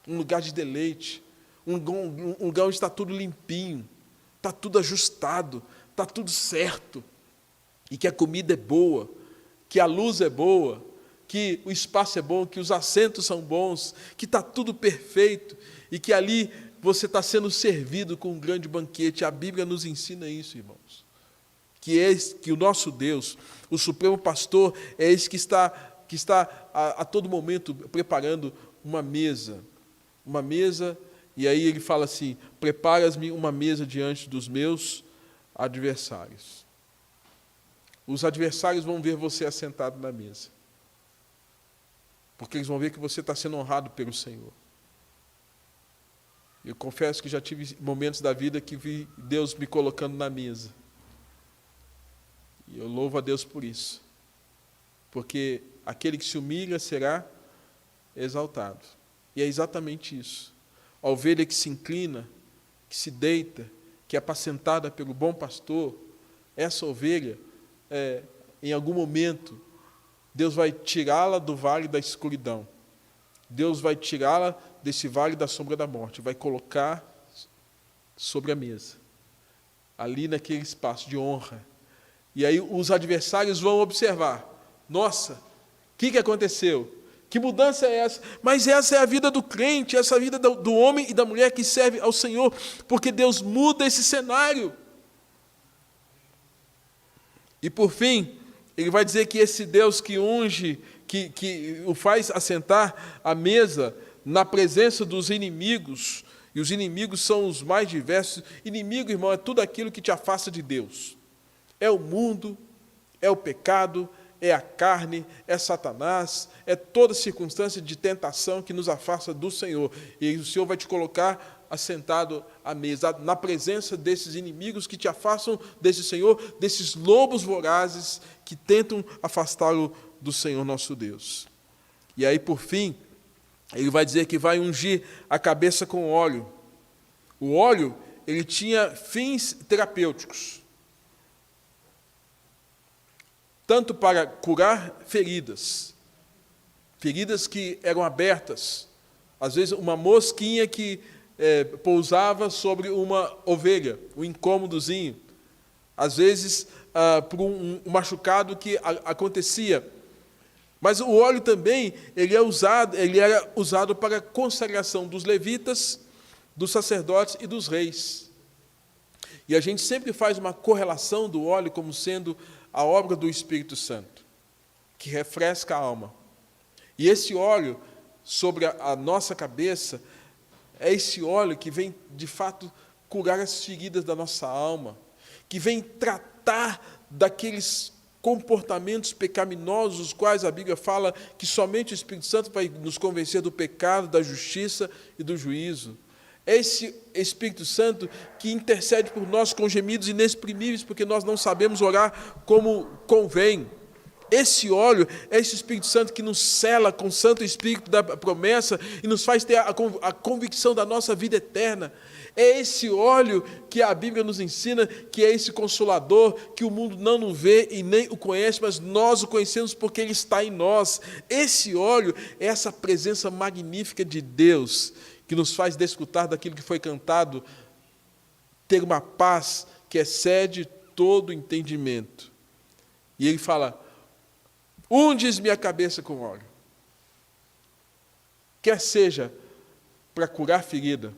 um lugar de deleite, um lugar onde está tudo limpinho, está tudo ajustado, está tudo certo, e que a comida é boa, que a luz é boa, que o espaço é bom, que os assentos são bons, que está tudo perfeito, e que ali você está sendo servido com um grande banquete. A Bíblia nos ensina isso, irmãos. Que o nosso Deus, o Supremo Pastor, é esse que está a todo momento preparando uma mesa, e aí ele fala assim, preparas-me uma mesa diante dos meus adversários. Os adversários vão ver você assentado na mesa, porque eles vão ver que você está sendo honrado pelo Senhor. Eu confesso que já tive momentos da vida que vi Deus me colocando na mesa. E eu louvo a Deus por isso. Porque aquele que se humilha será exaltado. E é exatamente isso. A ovelha que se inclina, que se deita, que é apacentada pelo bom pastor, essa ovelha, em algum momento, Deus vai tirá-la do vale da escuridão. Deus vai tirá-la desse vale da sombra da morte, vai colocar sobre a mesa, ali naquele espaço de honra. E aí os adversários vão observar, nossa, o que aconteceu? Que mudança é essa? Mas essa é a vida do crente, essa é a vida do homem e da mulher que serve ao Senhor, porque Deus muda esse cenário. E por fim, ele vai dizer que esse Deus que unge, que o faz assentar à mesa na presença dos inimigos, e os inimigos são os mais diversos. Inimigo, irmão, é tudo aquilo que te afasta de Deus. É o mundo, é o pecado, é a carne, é Satanás, é toda circunstância de tentação que nos afasta do Senhor. E o Senhor vai te colocar assentado à mesa, na presença desses inimigos que te afastam desse Senhor, desses lobos vorazes que tentam afastá-lo do Senhor nosso Deus. E aí, por fim, ele vai dizer que vai ungir a cabeça com óleo. O óleo, ele tinha fins terapêuticos, tanto para curar feridas que eram abertas, às vezes uma mosquinha que pousava sobre uma ovelha, um incômodozinho, às vezes por um machucado que acontecia. Mas o óleo também ele era usado para a consagração dos levitas, dos sacerdotes e dos reis. E a gente sempre faz uma correlação do óleo como sendo a obra do Espírito Santo, que refresca a alma. E esse óleo sobre a nossa cabeça é esse óleo que vem, de fato, curar as feridas da nossa alma, que vem tratar daqueles comportamentos pecaminosos, os quais a Bíblia fala que somente o Espírito Santo vai nos convencer do pecado, da justiça e do juízo. É esse Espírito Santo que intercede por nós com gemidos inexprimíveis, porque nós não sabemos orar como convém. Esse óleo é esse Espírito Santo que nos sela com o Santo Espírito da promessa e nos faz ter a convicção da nossa vida eterna. É esse óleo que a Bíblia nos ensina, que é esse Consolador, que o mundo não o vê e nem o conhece, mas nós o conhecemos porque ele está em nós. Esse óleo é essa presença magnífica de Deus, que nos faz desfrutar daquilo que foi cantado, ter uma paz que excede todo entendimento. E ele fala: unges minha cabeça com óleo. Quer seja para curar ferida,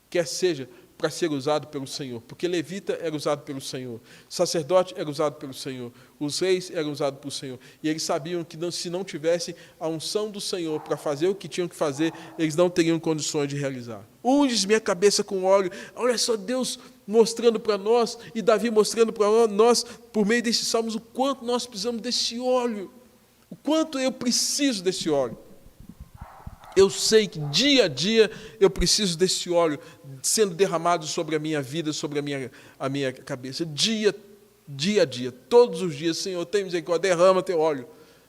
quer seja para ser usado pelo Senhor, porque levita era usado pelo Senhor, sacerdote era usado pelo Senhor, os reis eram usados pelo Senhor, e eles sabiam que se não tivessem a unção do Senhor para fazer o que tinham que fazer, eles não teriam condições de realizar. Unges minha cabeça com óleo. Olha só Deus mostrando para nós, e Davi mostrando para nós, por meio desses salmos, o quanto nós precisamos desse óleo, o quanto eu preciso desse óleo. Eu sei que dia a dia eu preciso desse óleo sendo derramado sobre a minha vida, sobre a minha cabeça. Dia a dia, todos os dias. Senhor, tem misericórdia, derrama teu óleo,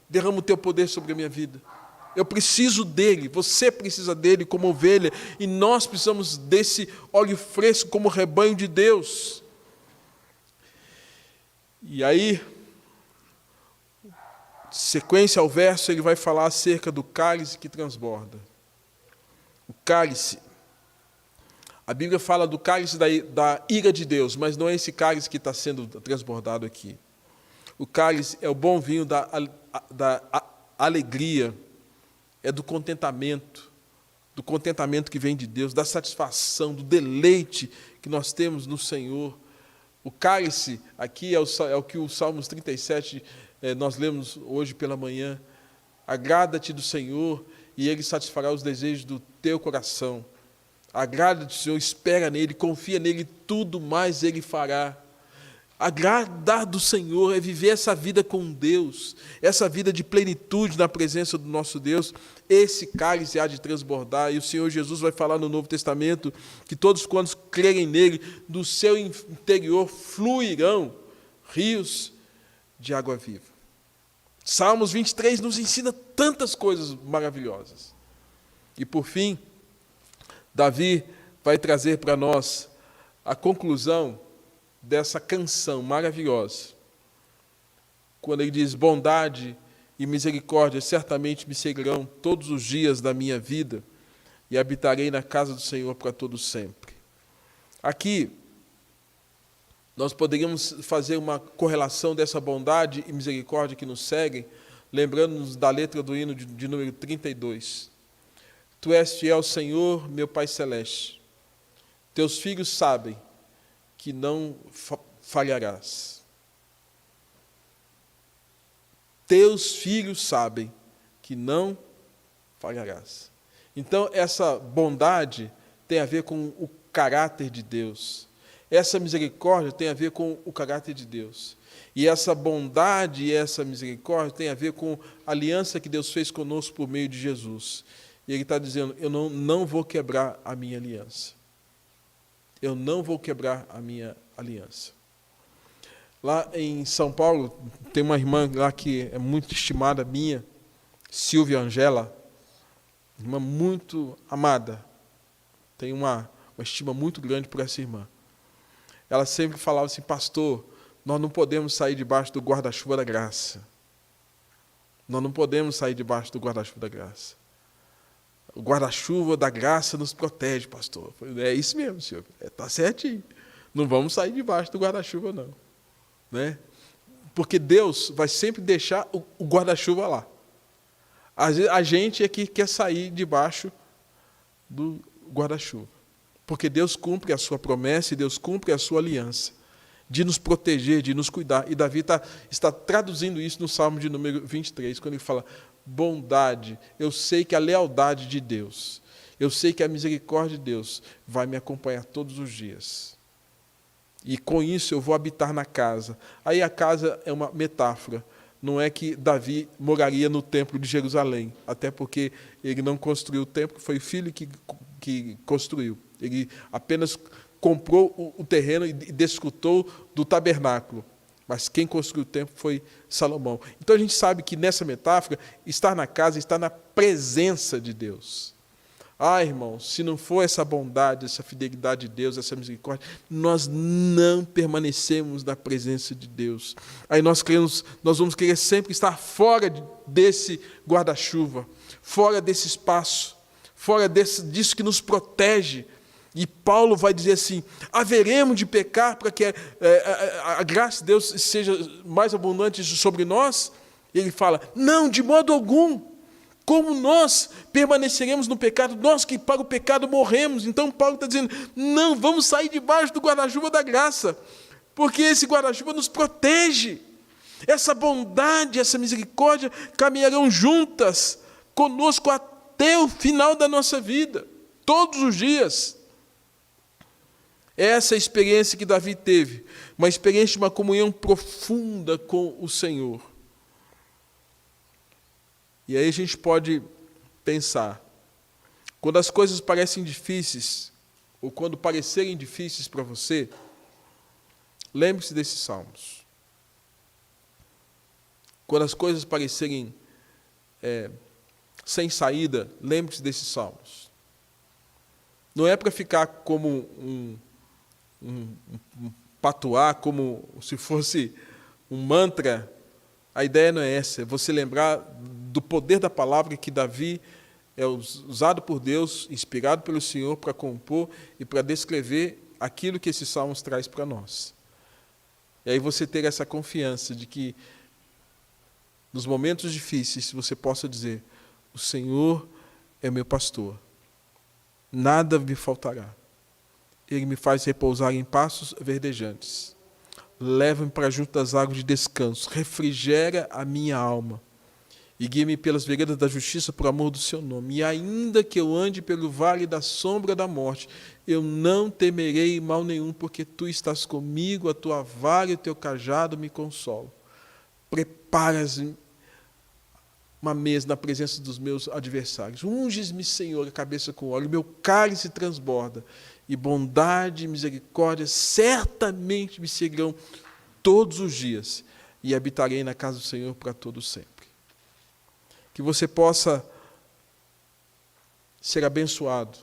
derrama o teu poder sobre a minha vida. Eu preciso dele, você precisa dele como ovelha, e nós precisamos desse óleo fresco como rebanho de Deus. E aí, sequência ao verso, ele vai falar acerca do cálice que transborda. O cálice, a Bíblia fala do cálice da ira de Deus, mas não é esse cálice que está sendo transbordado aqui. O cálice é o bom vinho da alegria, é do contentamento que vem de Deus, da satisfação, do deleite que nós temos no Senhor. O cálice aqui é o que o Salmos 37 nós lemos hoje pela manhã. Agrada-te do Senhor e Ele satisfará os desejos do teu coração. Agrada-te do Senhor, espera nele, confia nele, tudo mais Ele fará. Agradar do Senhor é viver essa vida com Deus, essa vida de plenitude na presença do nosso Deus. Esse cálice há de transbordar, e o Senhor Jesus vai falar no Novo Testamento que todos quantos crerem nele, do seu interior fluirão rios de água viva. Salmos 23 nos ensina tantas coisas maravilhosas. E por fim, Davi vai trazer para nós a conclusão dessa canção maravilhosa, quando ele diz: bondade e misericórdia certamente me seguirão todos os dias da minha vida, e habitarei na casa do Senhor para todo sempre. Aqui, nós poderíamos fazer uma correlação dessa bondade e misericórdia que nos seguem, lembrando-nos da letra do hino de número 32. Tu és fiel, Senhor, meu Pai Celeste. Teus filhos sabem que não falharás. Teus filhos sabem que não falharás. Então, essa bondade tem a ver com o caráter de Deus. Essa misericórdia tem a ver com o caráter de Deus. E essa bondade e essa misericórdia tem a ver com a aliança que Deus fez conosco por meio de Jesus. E Ele está dizendo, eu não vou quebrar a minha aliança. Eu não vou quebrar a minha aliança. Lá em São Paulo, tem uma irmã lá que é muito estimada minha, Silvia Angela, irmã muito amada. Tenho uma estima muito grande por essa irmã. Ela sempre falava assim, pastor, nós não podemos sair debaixo do guarda-chuva da graça. Nós não podemos sair debaixo do guarda-chuva da graça. O guarda-chuva da graça nos protege, pastor. É isso mesmo, senhor. Está certinho. Não vamos sair debaixo do guarda-chuva, não. Né? Porque Deus vai sempre deixar o guarda-chuva lá. A gente é que quer sair debaixo do guarda-chuva. Porque Deus cumpre a sua promessa e Deus cumpre a sua aliança de nos proteger, de nos cuidar. E Davi está traduzindo isso no Salmo de número 23, quando ele fala, bondade, eu sei que a lealdade de Deus, eu sei que a misericórdia de Deus vai me acompanhar todos os dias. E com isso eu vou habitar na casa. Aí a casa é uma metáfora. Não é que Davi moraria no templo de Jerusalém, até porque ele não construiu o templo, foi o filho que construiu. Ele apenas comprou o terreno e desfrutou do tabernáculo. Mas quem construiu o templo foi Salomão. Então a gente sabe que nessa metáfora, estar na casa, estar na presença de Deus. Ah, irmãos, se não for essa bondade, essa fidelidade de Deus, essa misericórdia, nós não permanecemos na presença de Deus. Aí nós vamos querer sempre estar fora desse guarda-chuva, fora desse espaço, fora disso que nos protege. E Paulo vai dizer assim, haveremos de pecar para que a graça de Deus seja mais abundante sobre nós? E ele fala, não, de modo algum. Como nós permaneceremos no pecado? Nós que para o pecado morremos. Então Paulo está dizendo, não, vamos sair debaixo do guarda-chuva da graça, porque esse guarda-chuva nos protege. Essa bondade, essa misericórdia caminharão juntas conosco até o final da nossa vida, todos os dias. Essa é a experiência que Davi teve, uma experiência de uma comunhão profunda com o Senhor. E aí a gente pode pensar, quando as coisas parecem difíceis, ou quando parecerem difíceis para você, lembre-se desses salmos. Quando as coisas parecerem sem saída, lembre-se desses salmos. Não é para ficar como um patuá, como se fosse um mantra. A ideia não é essa, é você lembrar do poder da palavra que Davi é usado por Deus, inspirado pelo Senhor para compor e para descrever aquilo que esses salmos traz para nós. E aí você ter essa confiança de que nos momentos difíceis você possa dizer, o Senhor é meu pastor, nada me faltará. Ele me faz repousar em pastos verdejantes. Leva-me para junto das águas de descanso. Refrigera a minha alma. E guia-me pelas veredas da justiça por amor do seu nome. E ainda que eu ande pelo vale da sombra da morte, eu não temerei mal nenhum, porque tu estás comigo, a tua vara e o teu cajado me consolam. Preparas uma mesa na presença dos meus adversários. Unges-me, Senhor, a cabeça com óleo, meu cálice transborda. E bondade e misericórdia certamente me seguirão todos os dias, e habitarei na casa do Senhor para todo sempre. Que você possa ser abençoado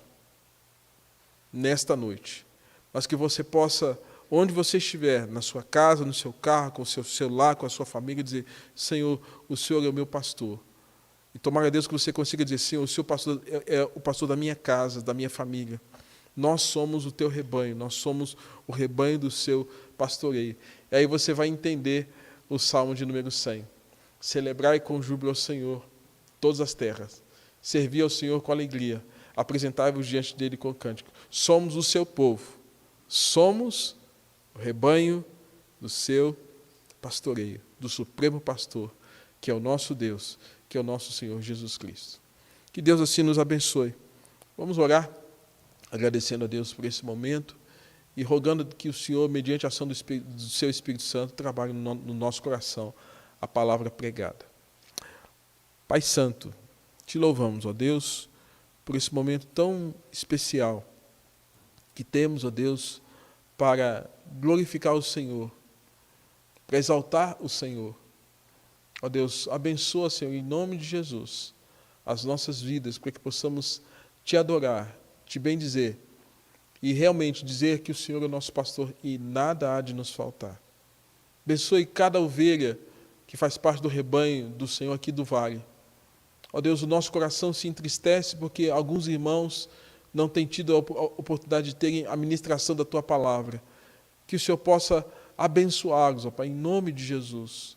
nesta noite, mas que você possa, onde você estiver, na sua casa, no seu carro, com o seu celular, com a sua família, dizer, Senhor, o Senhor é o meu pastor. E tomara a Deus que você consiga dizer, Senhor, o seu pastor é o pastor da minha casa, da minha família. Nós somos o teu rebanho, nós somos o rebanho do seu pastoreio. E aí você vai entender o Salmo de número 100. Celebrai com júbilo ao Senhor todas as terras. Servi ao Senhor com alegria. Apresentai-vos diante dele com cântico. Somos o seu povo. Somos o rebanho do seu pastoreio, do Supremo Pastor, que é o nosso Deus, que é o nosso Senhor Jesus Cristo. Que Deus assim nos abençoe. Vamos orar, agradecendo a Deus por esse momento e rogando que o Senhor, mediante a ação do seu Espírito Santo, trabalhe no nosso coração a palavra pregada. Pai Santo, te louvamos, ó Deus, por esse momento tão especial que temos, ó Deus, para glorificar o Senhor, para exaltar o Senhor. Ó Deus, abençoa, Senhor, em nome de Jesus, as nossas vidas, para que possamos te adorar, te bendizer e realmente dizer que o Senhor é o nosso pastor e nada há de nos faltar. Abençoe cada ovelha que faz parte do rebanho do Senhor aqui do Vale. Ó Deus, o nosso coração se entristece porque alguns irmãos não têm tido a oportunidade de terem a ministração da Tua palavra. Que o Senhor possa abençoá-los, ó Pai, em nome de Jesus,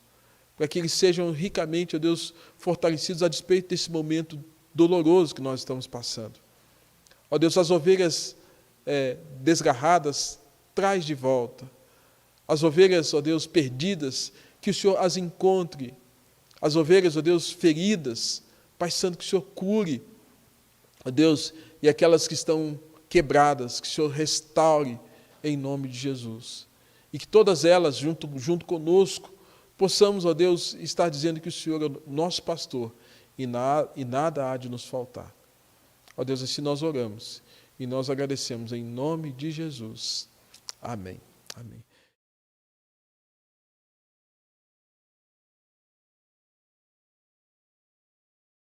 para que eles sejam ricamente, ó Deus, fortalecidos a despeito desse momento doloroso que nós estamos passando. Ó Deus, as ovelhas desgarradas, traz de volta. As ovelhas, ó Deus, perdidas, que o Senhor as encontre. As ovelhas, ó Deus, feridas, Pai Santo, que o Senhor cure, ó Deus, e aquelas que estão quebradas, que o Senhor restaure em nome de Jesus. E que todas elas, junto conosco, possamos, ó Deus, estar dizendo que o Senhor é o nosso pastor e nada há de nos faltar. Ó Deus, assim nós oramos e nós agradecemos em nome de Jesus. Amém. Amém.